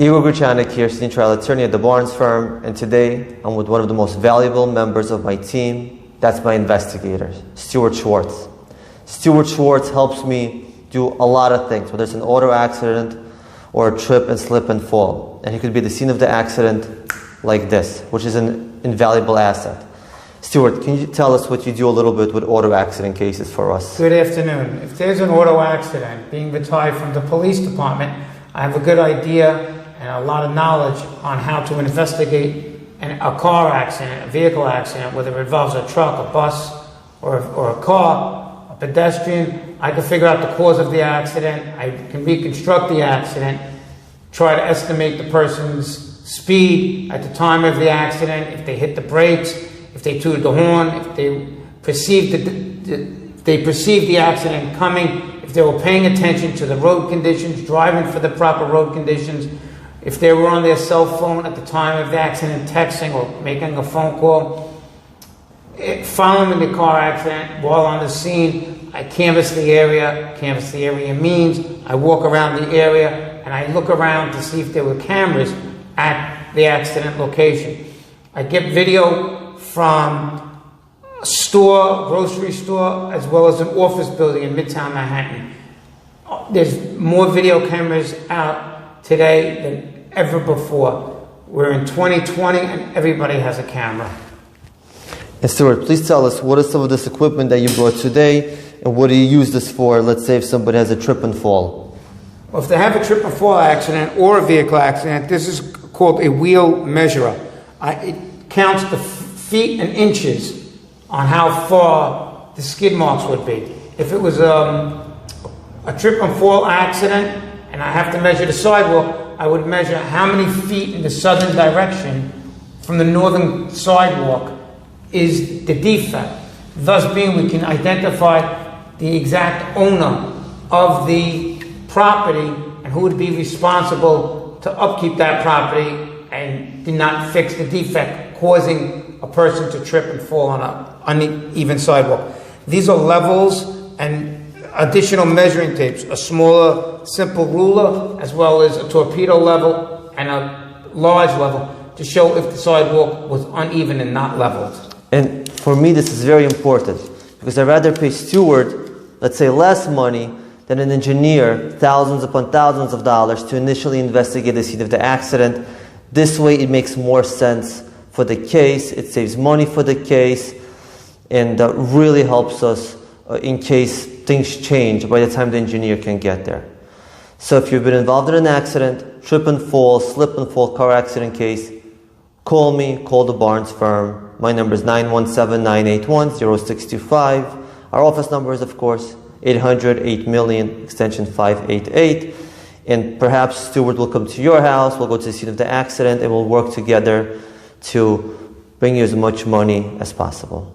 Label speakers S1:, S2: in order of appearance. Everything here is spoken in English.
S1: Igor Grichanik here, senior trial attorney at the Barnes firm, and today I'm with one of the most valuable members of my team. That's my investigator, Stuart Schwartz. Stuart Schwartz helps me do a lot of things, whether it's an auto accident or a trip and slip and fall. And he could be the scene of the accident like this, which is an invaluable asset. Stuart, can you tell us what you do a little bit with auto accident cases for us?
S2: Good afternoon. If there's an auto accident, being retired from the police department, I have a good idea and a lot of knowledge on how to investigate a car accident, a vehicle accident, whether it involves a truck, a bus, or a car, a pedestrian. I can figure out the cause of the accident. I can reconstruct the accident, try to estimate the person's speed at the time of the accident, if they hit the brakes, if they tooted the horn, if they perceived the accident coming, if they were paying attention to the road conditions, driving for the proper road conditions, if they were on their cell phone at the time of the accident, texting or making a phone call. Following the car accident, while on the scene, I canvass the area. Canvass the area means I walk around the area and I look around to see if there were cameras at the accident location. I get video from a store, grocery store, as well as an office building in Midtown Manhattan. There's more video cameras out today than ever before. We're in 2020 and everybody has a camera.
S1: And Stuart, please tell us, what is some of this equipment that you brought today, and what do you use this for, let's say if somebody has a trip and fall?
S2: Well, if they have a trip and fall accident or a vehicle accident, this is called a wheel measurer. It counts the feet and inches on how far the skid marks would be. If it was a trip and fall accident and I have to measure the sidewalk, I would measure how many feet in the southern direction from the northern sidewalk is the defect. Thus being, we can identify the exact owner of the property and who would be responsible to upkeep that property and did not fix the defect, causing a person to trip and fall on an uneven sidewalk. These are levels and additional measuring tapes, a smaller, simple ruler, as well as a torpedo level and a large level to show if the sidewalk was uneven and not leveled.
S1: And for me, this is very important because I'd rather pay Stuart, let's say, less money than an engineer, thousands upon thousands of dollars to initially investigate the scene of the accident. This way, it makes more sense for the case, it saves money for the case, and really helps us in case things change by the time the engineer can get there. So if you've been involved in an accident, trip and fall, slip and fall car accident case, call me, call the Barnes firm. My number is 917-981-0625. Our office number is, of course, 800-8000000, extension 588. And perhaps Stuart will come to your house, we'll go to the scene of the accident, and we'll work together to bring you as much money as possible.